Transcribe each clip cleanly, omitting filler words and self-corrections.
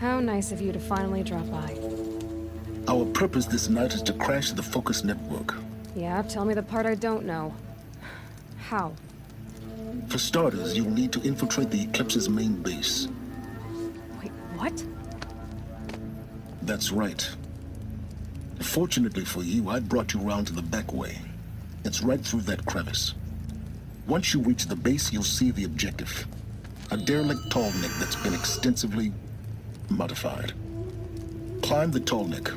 How nice of you to finally drop by. Our purpose this night is to crash the Focus network. Yeah, tell me the part I don't know. How? For starters, you'll need to infiltrate the Eclipse's main base. Wait, what? That's right. Fortunately for you, I brought you round to the back way. It's right through that crevice. Once you reach the base, you'll see the objective. A derelict tall neck that's been extensively modified. Climb the tall neck.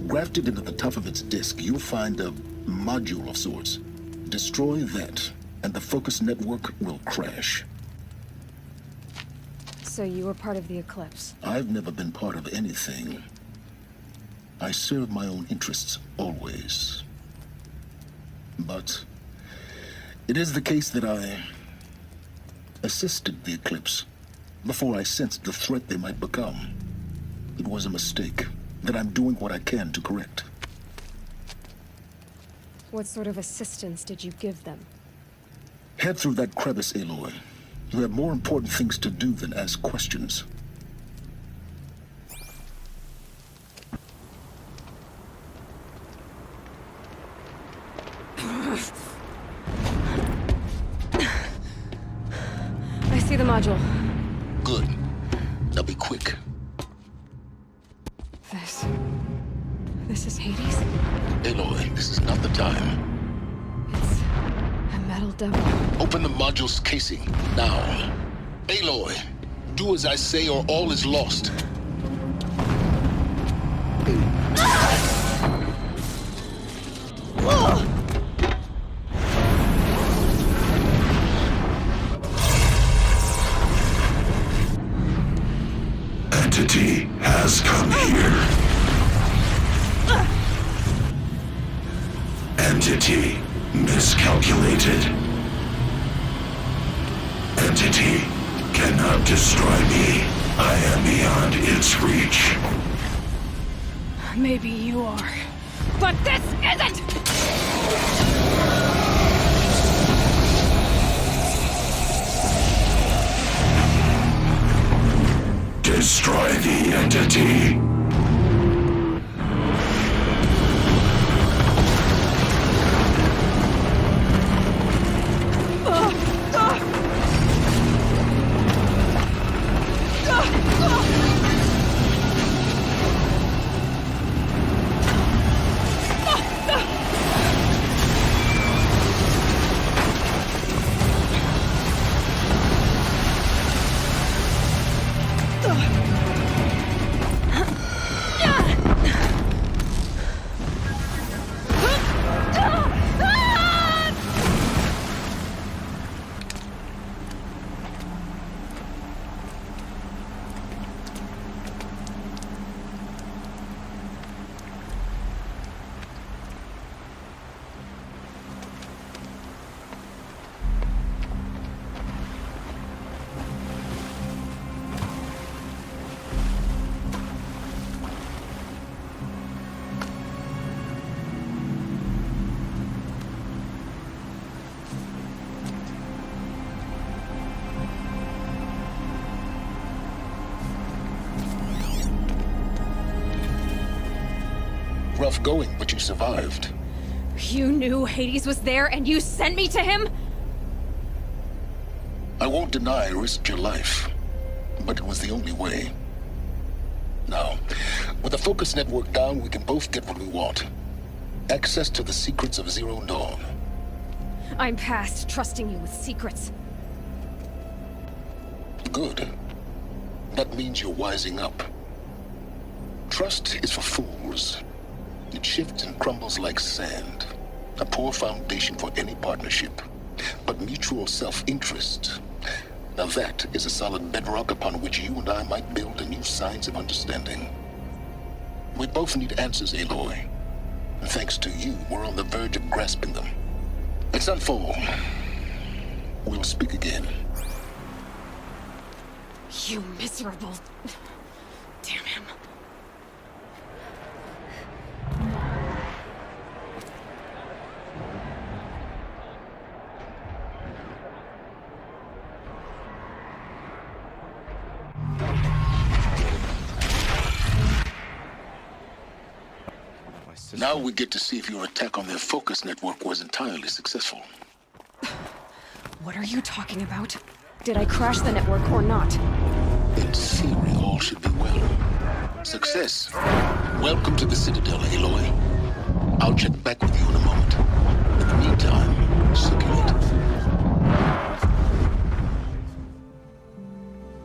Grafted into the top of its disk, you'll find a module of sorts. Destroy that, and the Focus network will crash. So you were part of the Eclipse? I've never been part of anything. I serve my own interests, always. But it is the case that I assisted the Eclipse before I sensed the threat they might become. It was a mistake that I'm doing what I can to correct. What sort of assistance did you give them? Head through that crevice, Aloy. You have more important things to do than ask questions. I see the module. Good. Now be quick. This is Hades? Aloy, this is not the time. It's a metal devil. Open the module's casing, now. Aloy, do as I say or all is lost. Entity has come here. Entity miscalculated. Entity cannot destroy me. I am beyond its reach. Maybe you are. But this isn't! Destroy the entity. Rough going, but you survived. You knew Hades was there and you sent me to him? I won't deny I risked your life, but it was the only way. Now, with the Focus network down, we can both get what we want. Access to the secrets of Zero Dawn. I'm past trusting you with secrets. Good. That means you're wising up. Trust is for fools. It shifts and crumbles like sand. A poor foundation for any partnership. But mutual self-interest, now that is a solid bedrock upon which you and I might build a new science of understanding. We both need answers, Aloy. And thanks to you, we're on the verge of grasping them. Let's unfold. We'll speak again. You miserable... Damn him. Now we get to see if your attack on their focus network was entirely successful. What are you talking about? Did I crash the network or not? In theory, all should be well. Success. Welcome to the Citadel, Aloy. I'll check back with you in a moment. In the meantime, circulate.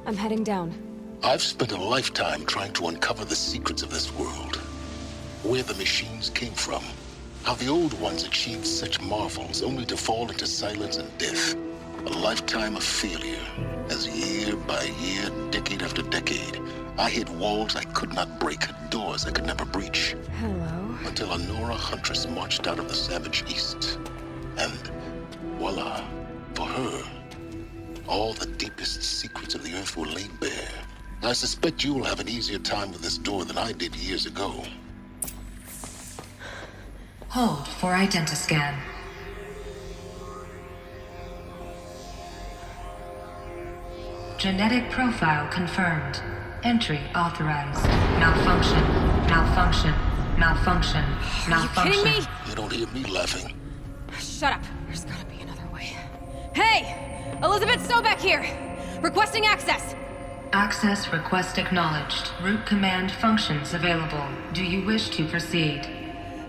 I'm heading down. I've spent a lifetime trying to uncover the secrets of this world. Where the machines came from. How the old ones achieved such marvels only to fall into silence and death. A lifetime of failure. As year by year, decade after decade, I hit walls I could not break, doors I could never breach. Hello? Until a Nora huntress marched out of the savage east. And voila, for her, all the deepest secrets of the earth were laid bare. I suspect you will have an easier time with this door than I did years ago. Hold for identiscan. Genetic profile confirmed. Entry authorized. Malfunction. Malfunction. Malfunction. Malfunction. Are you kidding me? You don't hear me laughing. Shut up. There's gotta be another way. Hey! Elizabeth Sobeck here! Requesting access! Access request acknowledged. Root command functions available. Do you wish to proceed?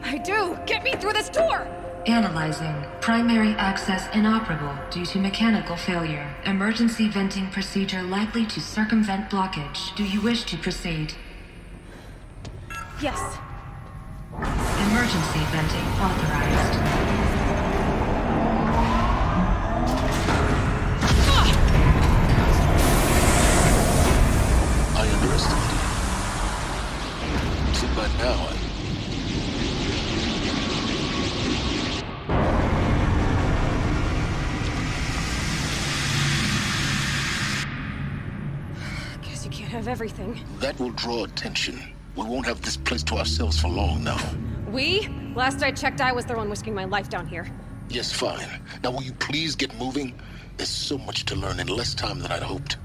I do! Get me through this door! Analyzing. Primary access inoperable due to mechanical failure. Emergency venting procedure likely to circumvent blockage. Do you wish to proceed? Yes. Emergency venting authorized. I underestimated you. Too bad now Guess you can't have everything. That will draw attention. We won't have this place to ourselves for long now. We? Last I checked, I was the one risking my life down here. Yes, fine. Now will you please get moving? There's so much to learn in less time than I'd hoped.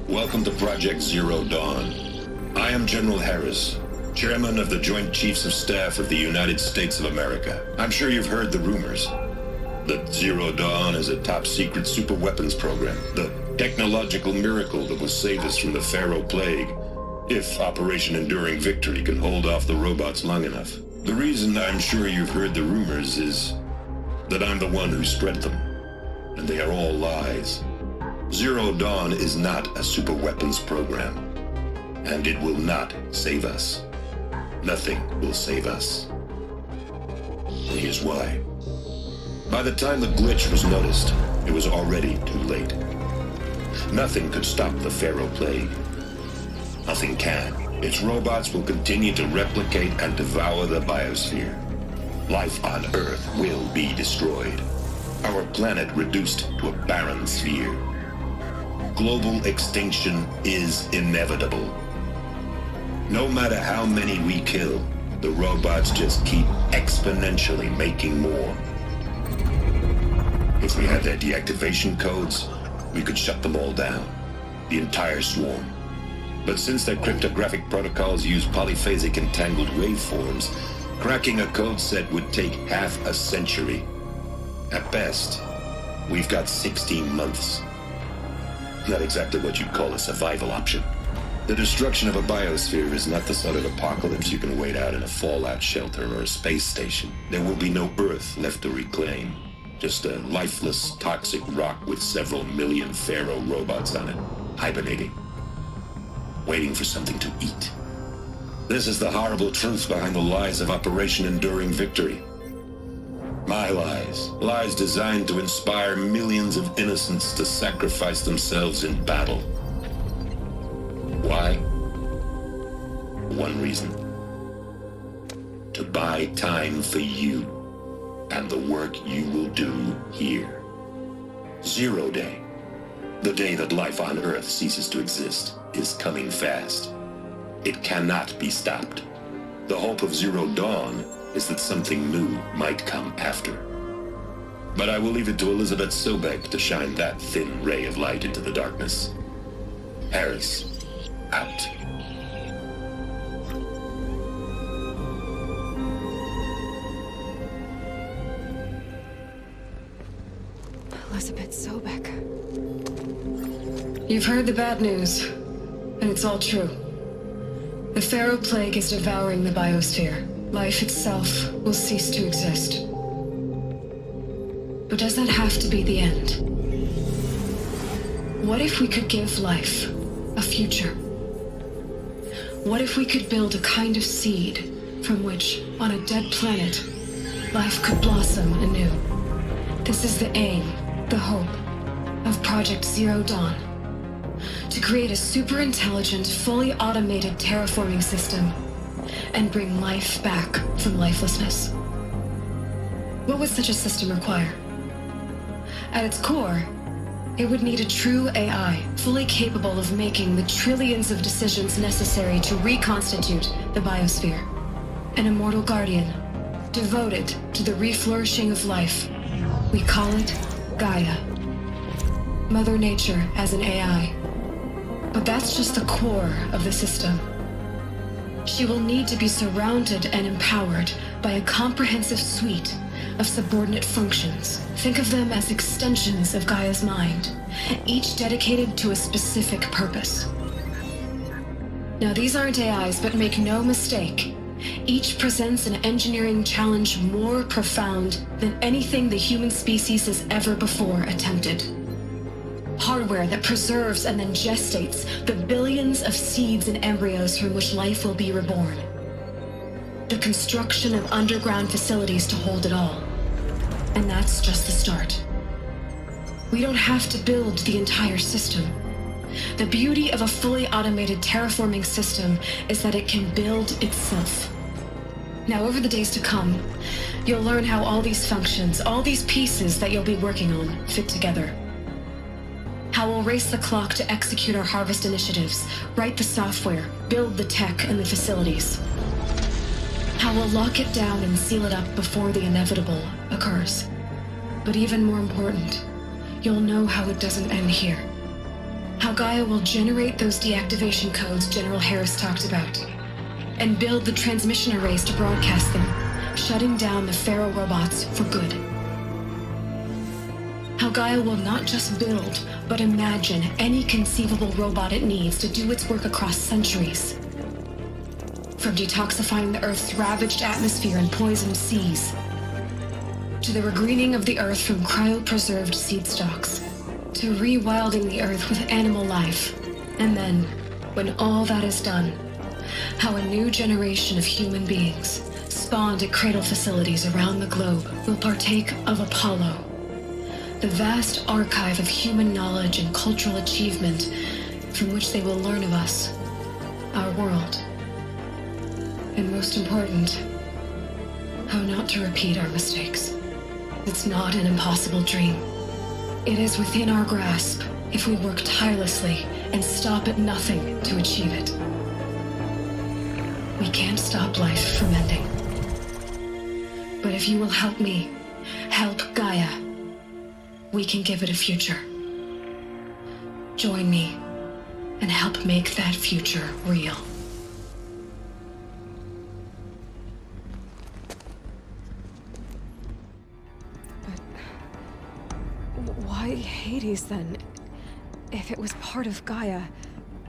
Welcome to Project Zero Dawn. I am General Harris, Chairman of the Joint Chiefs of Staff of the United States of America. I'm sure you've heard the rumors. That Zero Dawn is a top-secret super-weapons program. The technological miracle that will save us from the Pharaoh Plague, if Operation Enduring Victory can hold off the robots long enough. The reason I'm sure you've heard the rumors is that I'm the one who spread them. And they are all lies. Zero Dawn is not a super-weapons program. And it will not save us. Nothing will save us. And here's why. By the time the glitch was noticed, it was already too late. Nothing could stop the Pharaoh Plague. Nothing can. Its robots will continue to replicate and devour the biosphere. Life on Earth will be destroyed. Our planet reduced to a barren sphere. Global extinction is inevitable. No matter how many we kill, the robots just keep exponentially making more. If we had their deactivation codes, we could shut them all down. The entire swarm. But since their cryptographic protocols use polyphasic entangled waveforms, cracking a code set would take half a century. At best, we've got 16 months. Not exactly what you'd call a survival option. The destruction of a biosphere is not the sort of apocalypse you can wait out in a fallout shelter or a space station. There will be no Earth left to reclaim. Just a lifeless, toxic rock with several million Pharaoh robots on it, hibernating, waiting for something to eat. This is the horrible truth behind the lies of Operation Enduring Victory. My lies. Lies designed to inspire millions of innocents to sacrifice themselves in battle. Why? One reason. To buy time for you. And the work you will do here. Zero Day, the day that life on Earth ceases to exist, is coming fast. It cannot be stopped. The hope of Zero Dawn is that something new might come after. But I will leave it to Elizabeth Sobeck to shine that thin ray of light into the darkness. Harris, out. Elizabeth Sobek. You've heard the bad news, and it's all true. The Pharaoh Plague is devouring the biosphere. Life itself will cease to exist. But does that have to be the end? What if we could give life a future? What if we could build a kind of seed from which, on a dead planet, life could blossom anew? This is the aim, the hope, of Project Zero Dawn. To create a super-intelligent, fully automated terraforming system and bring life back from lifelessness. What would such a system require? At its core, it would need a true AI, fully capable of making the trillions of decisions necessary to reconstitute the biosphere. An immortal guardian, devoted to the reflourishing of life. We call it Gaia. Mother Nature as an AI. But that's just the core of the system. She will need to be surrounded and empowered by a comprehensive suite of subordinate functions. Think of them as extensions of Gaia's mind, each dedicated to a specific purpose. Now, these aren't AIs, but make no mistake, each presents an engineering challenge more profound than anything the human species has ever before attempted. Hardware that preserves and then gestates the billions of seeds and embryos from which life will be reborn. The construction of underground facilities to hold it all. And that's just the start. We don't have to build the entire system. The beauty of a fully automated terraforming system is that it can build itself. Now, over the days to come, you'll learn how all these functions, all these pieces that you'll be working on, fit together. How we'll race the clock to execute our harvest initiatives, write the software, build the tech and the facilities. How we'll lock it down and seal it up before the inevitable occurs. But even more important, you'll know how it doesn't end here. How Gaia will generate those deactivation codes General Harris talked about, and build the transmission arrays to broadcast them, shutting down the Pharaoh robots for good. How Gaia will not just build, but imagine any conceivable robot it needs to do its work across centuries. From detoxifying the Earth's ravaged atmosphere and poisoned seas, to the regreening of the Earth from cryopreserved seed stalks, to rewilding the Earth with animal life. And then, when all that is done, how a new generation of human beings, spawned at cradle facilities around the globe, will partake of Apollo, the vast archive of human knowledge and cultural achievement from which they will learn of us, our world. And most important, how not to repeat our mistakes. It's not an impossible dream. It is within our grasp if we work tirelessly and stop at nothing to achieve it. We can't stop life from ending. But if you will help me, help Gaia, we can give it a future. Join me and help make that future real. Why Hades, then? If it was part of Gaia,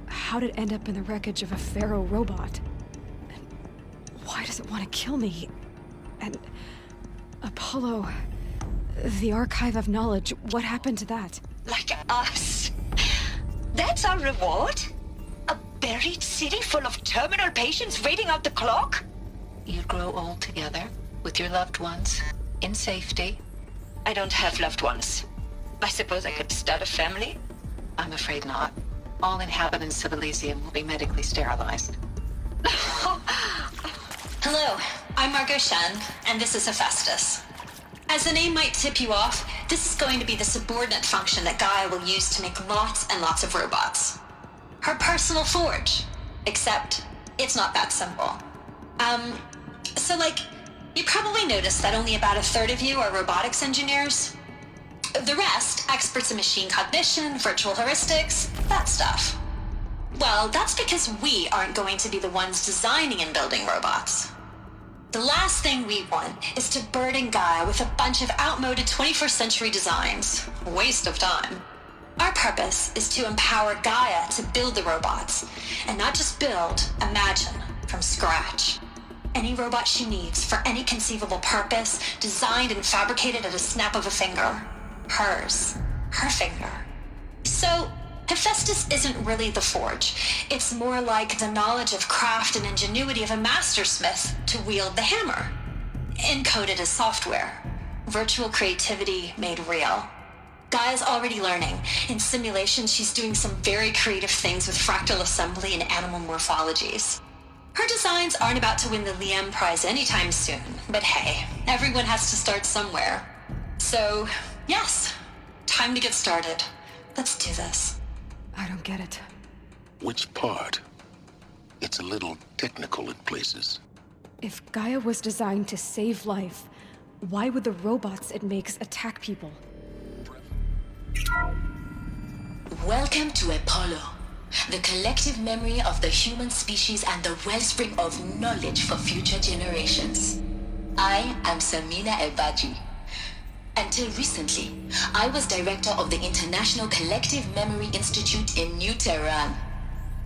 how did it end up in the wreckage of a Pharaoh robot? And why does it want to kill me? And Apollo, the archive of knowledge, what happened to that? Like us. That's our reward? A buried city full of terminal patients waiting out the clock? You grow old together with your loved ones in safety. I don't have loved ones. I suppose I could start a family? I'm afraid not. All inhabitants of Elysium will be medically sterilized. Hello, I'm Margot Shen, and this is Hephaestus. As the name might tip you off, this is going to be the subordinate function that Gaia will use to make lots and lots of robots. Her personal forge. Except, it's not that simple. You probably noticed that only about a third of you are robotics engineers. The rest, experts in machine cognition, virtual heuristics, that stuff. Well, that's because we aren't going to be the ones designing and building robots. The last thing we want is to burden Gaia with a bunch of outmoded 21st century designs. Waste of time. Our purpose is to empower Gaia to build the robots, and not just build, imagine, from scratch. Any robot she needs for any conceivable purpose, designed and fabricated at a snap of a finger. Hers. Her finger. So, Hephaestus isn't really the forge. It's more like the knowledge of craft and ingenuity of a mastersmith to wield the hammer. Encoded as software. Virtual creativity made real. Gaia's already learning. In simulations, she's doing some very creative things with fractal assembly and animal morphologies. Her designs aren't about to win the Liam Prize anytime soon, but hey, everyone has to start somewhere. So, yes, time to get started. Let's do this. I don't get it. Which part? It's a little technical in places. If Gaia was designed to save life, why would the robots it makes attack people? Welcome to Apollo, the collective memory of the human species and the wellspring of knowledge for future generations. I am Samina Ebaji. Until recently, I was director of the International Collective Memory Institute in New Tehran.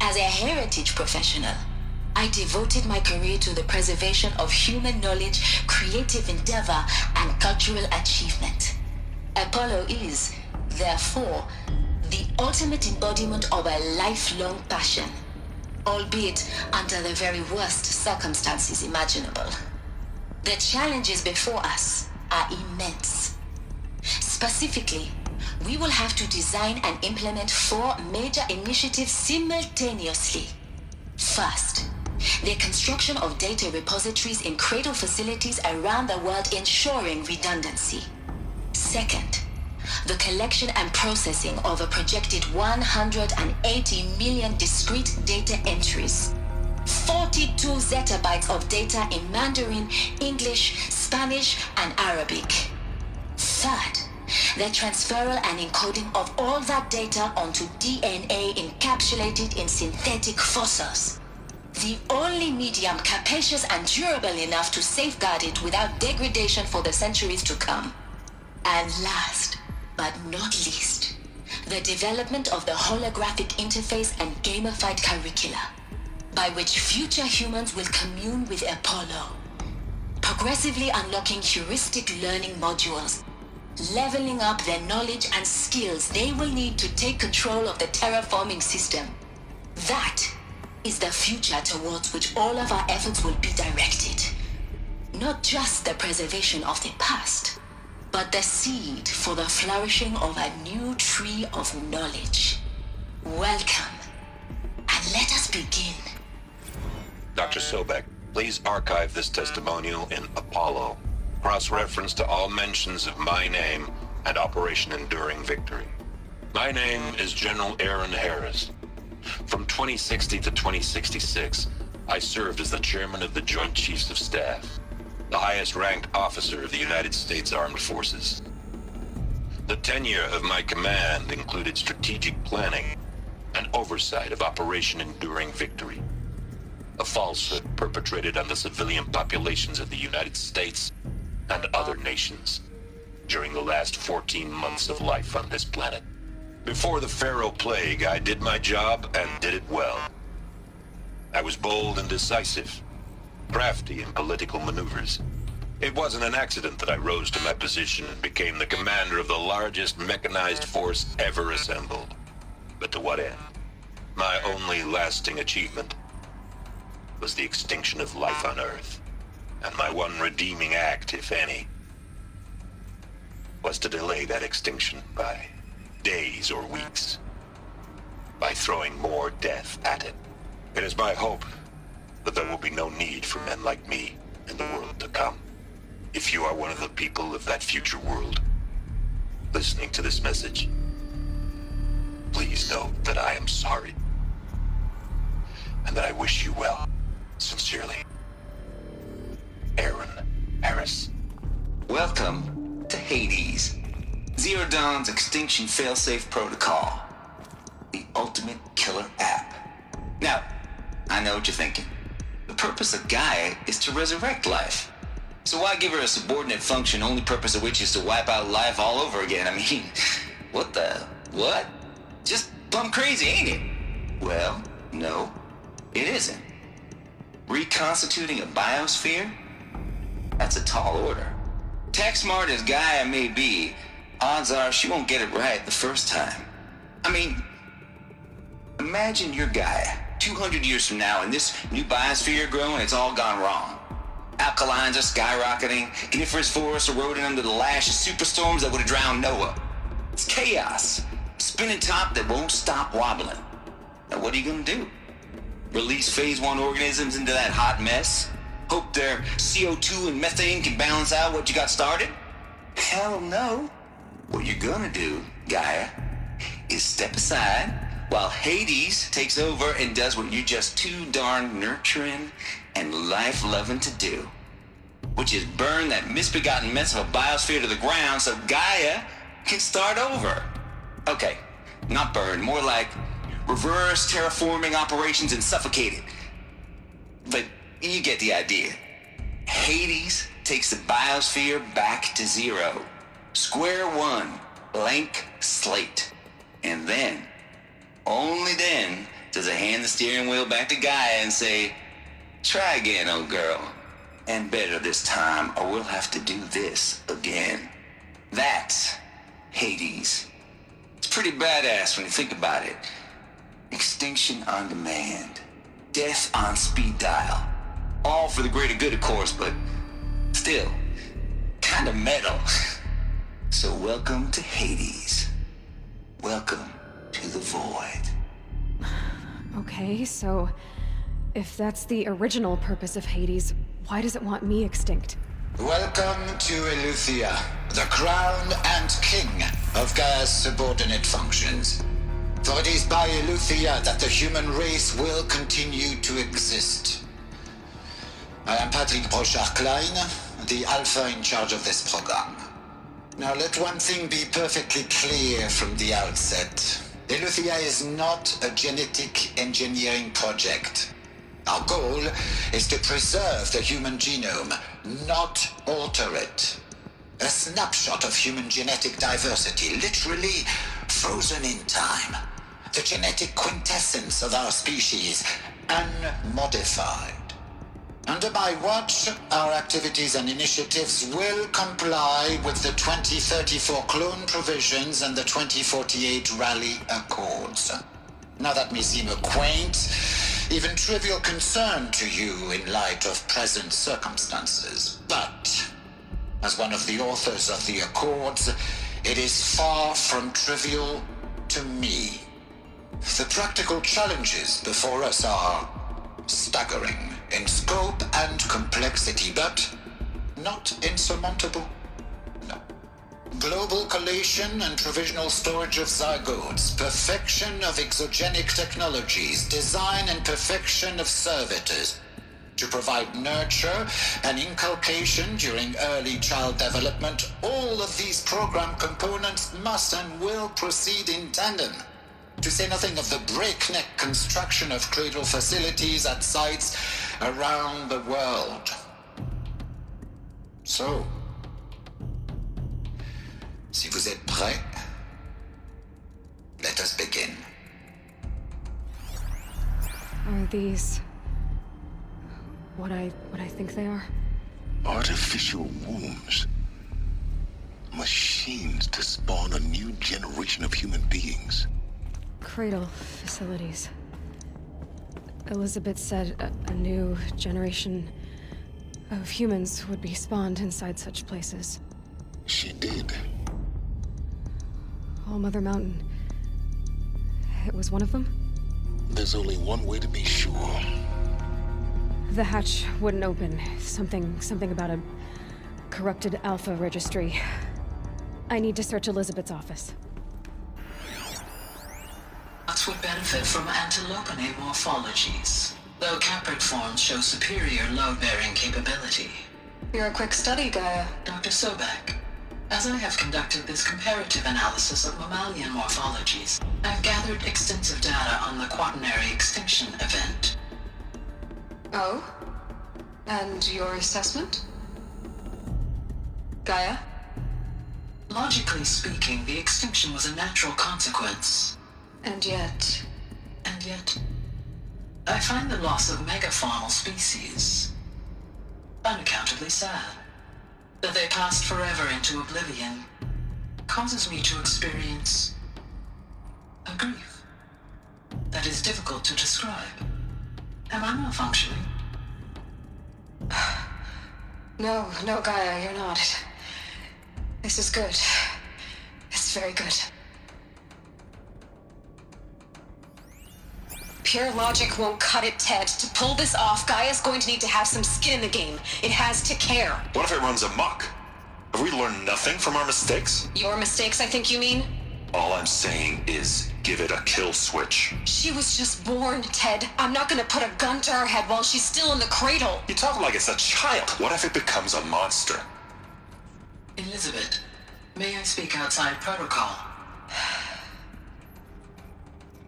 As a heritage professional, I devoted my career to the preservation of human knowledge, creative endeavor, and cultural achievement. Apollo is, therefore, the ultimate embodiment of a lifelong passion, albeit under the very worst circumstances imaginable. The challenges before us are immense. Specifically, we will have to design and implement 4 major initiatives simultaneously. First, the construction of data repositories in cradle facilities around the world ensuring redundancy. Second, the collection and processing of a projected 180 million discrete data entries. 42 zettabytes of data in Mandarin, English, Spanish, and Arabic. Third, the transferal and encoding of all that data onto DNA encapsulated in synthetic fossils. The only medium capacious and durable enough to safeguard it without degradation for the centuries to come. And last, but not least, the development of the holographic interface and gamified curricula, by which future humans will commune with Apollo, progressively unlocking heuristic learning modules, leveling up their knowledge and skills they will need to take control of the terraforming system. That is the future towards which all of our efforts will be directed. Not just the preservation of the past, but the seed for the flourishing of a new tree of knowledge. Welcome, and let us begin. Dr. Sobek, please archive this testimonial in Apollo. Cross-reference to all mentions of my name and Operation Enduring Victory. My name is General Aaron Harris. From 2060 to 2066, I served as the chairman of the Joint Chiefs of Staff, the highest-ranked officer of the United States Armed Forces. The tenure of my command included strategic planning and oversight of Operation Enduring Victory, a falsehood perpetrated on the civilian populations of the United States and other nations during the last 14 months of life on this planet. Before the Pharaoh Plague, I did my job and did it well. I was bold and decisive, crafty in political maneuvers. It wasn't an accident that I rose to my position and became the commander of the largest mechanized force ever assembled. But to what end? My only lasting achievement was the extinction of life on Earth. And my one redeeming act, if any, was to delay that extinction by days or weeks, by throwing more death at it. It is my hope that there will be no need for men like me in the world to come. If you are one of the people of that future world listening to this message, please know that I am sorry, and that I wish you well. Sincerely, Aaron Harris. Welcome to Hades, Zero Dawn's Extinction Failsafe Protocol, the ultimate killer app. know what you're thinking. The purpose of Gaia is to resurrect life. So why give her a subordinate function, only purpose of which is to wipe out life all over again? I mean, what? Just plumb crazy, ain't it? Well, no, it isn't. Reconstituting a biosphere? That's a tall order. Tech smart as Gaia may be, odds are she won't get it right the first time. I mean, imagine you're Gaia, 200 years from now, and this new biosphere growing, it's all gone wrong. Alkalines are skyrocketing, coniferous forests eroding under the lash of superstorms that would have drowned Noah. It's chaos, spinning top that won't stop wobbling. Now what are you gonna do? Release phase 1 organisms into that hot mess? Hope their CO2 and methane can balance out what you got started? Hell no. What you're gonna do, Gaia, is step aside while Hades takes over and does what you're just too darn nurturing and life-loving to do, which is burn that misbegotten mess of a biosphere to the ground so Gaia can start over. Okay, not burn, more like reverse terraforming operations and suffocate it. But you get the idea. Hades takes the biosphere back to zero. Square one, blank slate. And then, only then, does it hand the steering wheel back to Gaia and say, try again, old girl. And better this time, or we'll have to do this again. That's Hades. It's pretty badass when you think about it. Extinction on demand. Death on speed dial. All for the greater good, of course, but still, kind of metal. So welcome to Hades. Welcome to the void. Okay, so if that's the original purpose of Hades, why does it want me extinct? Welcome to Eleuthia, the crown and king of Gaia's subordinate functions. For it is by Eleuthia that the human race will continue to exist. I am Patrick Brochard-Klein, the alpha in charge of this program. Now let one thing be perfectly clear from the outset. Eleuthia is not a genetic engineering project. Our goal is to preserve the human genome, not alter it. A snapshot of human genetic diversity, literally frozen in time. The genetic quintessence of our species, unmodified. Under my watch, our activities and initiatives will comply with the 2034 clone provisions and the 2048 Rally Accords. Now that may seem a quaint, even trivial concern to you in light of present circumstances, but as one of the authors of the Accords, it is far from trivial to me. The practical challenges before us are staggering in scope and complexity, but not insurmountable. No. Global collation and provisional storage of zygotes, perfection of exogenic technologies, design and perfection of servitors, to provide nurture and inculcation during early child development. All of these program components must and will proceed in tandem. To say nothing of the breakneck construction of cradle facilities at sites around the world. So, si vous êtes prêts, let us begin. Are these what I think they are? Artificial wombs. Machines to spawn a new generation of human beings. Cradle facilities. Elizabeth said a new generation of humans would be spawned inside such places. She did. All Mother Mountain. It was one of them? There's only one way to be sure. The hatch wouldn't open. Something about a corrupted Alpha registry. I need to search Elizabeth's office. Would benefit from antilopine morphologies, though caprid forms show superior load-bearing capability. You're a quick study, Gaia. Dr. Sobek, as I have conducted this comparative analysis of mammalian morphologies, I've gathered extensive data on the quaternary extinction event. Oh? And your assessment? Gaia? Logically speaking, the extinction was a natural consequence. And yet... And yet, I find the loss of megafaunal species unaccountably sad. That they passed forever into oblivion causes me to experience a grief that is difficult to describe. Am I malfunctioning? No, Gaia, you're not. This is good. It's very good. Pure logic won't cut it, Ted. To pull this off, Gaia's going to need to have some skin in the game. It has to care. What if it runs amok? Have we learned nothing from our mistakes? Your mistakes, I think you mean? All I'm saying is give it a kill switch. She was just born, Ted. I'm not gonna put a gun to her head while she's still in the cradle. You talk like it's a child. What if it becomes a monster? Elizabeth, may I speak outside protocol?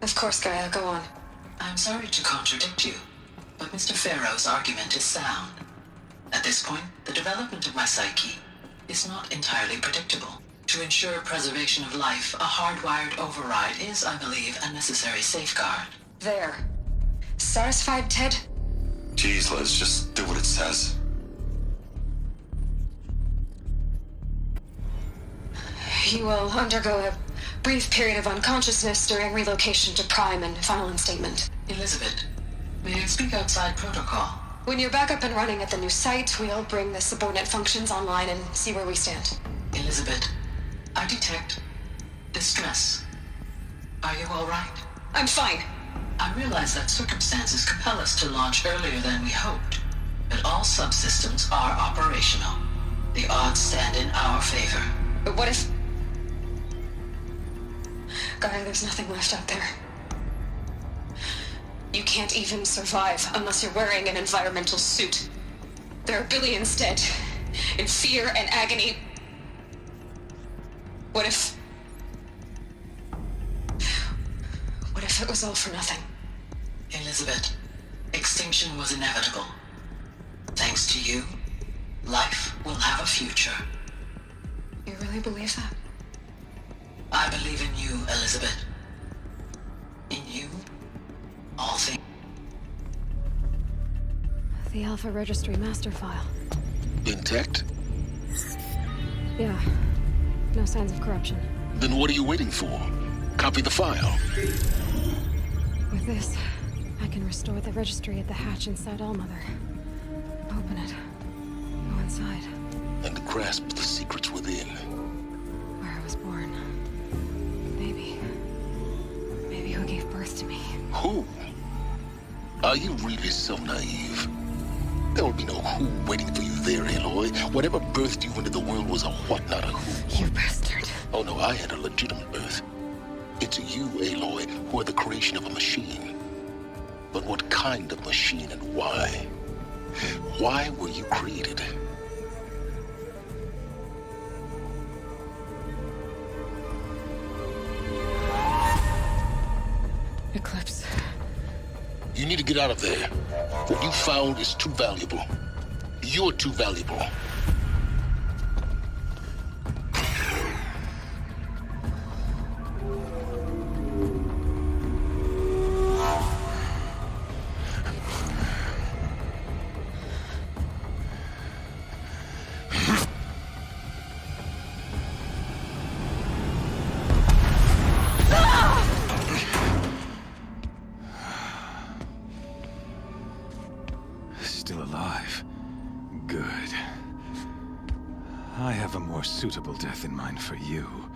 Of course, Gaia, go on. I'm sorry to contradict you, but Mr. Farrow's argument is sound. At this point, the development of my psyche is not entirely predictable. To ensure preservation of life, a hardwired override is, I believe, a necessary safeguard. There. Satisfied, Ted? Jeez, Liz, just do what it says. You will undergo a brief period of unconsciousness during relocation to Prime and final instatement. Elizabeth, may I speak outside protocol? When you're back up and running at the new site, we'll bring the subordinate functions online and see where we stand. Elizabeth, I detect distress. Are you all right? I'm fine. I realize that circumstances compel us to launch earlier than we hoped, but all subsystems are operational. The odds stand in our favor. But what if... Gaia, there's nothing left out there. You can't even survive unless you're wearing an environmental suit. There are billions dead, in fear and agony. What if it was all for nothing? Elizabeth, extinction was inevitable. Thanks to you, life will have a future. You really believe that? I believe in you, Elizabeth. In you, all things. The Alpha Registry master file. Intact? Yeah. No signs of corruption. Then what are you waiting for? Copy the file. With this, I can restore the registry at the hatch inside Allmother. Open it. Go inside. And grasp the secrets within. Where I was born. Maybe who gave birth to me. Who? Are you really so naive? There will be no who waiting for you there, Aloy. Whatever birthed you into the world was a what, not a who. You bastard. Oh no, I had a legitimate birth. It's you, Aloy, who are the creation of a machine. But what kind of machine and why? Why were you created? Eclipse. You need to get out of there. What you found is too valuable. You're too valuable. Still alive. Good. I have a more suitable death in mind for you.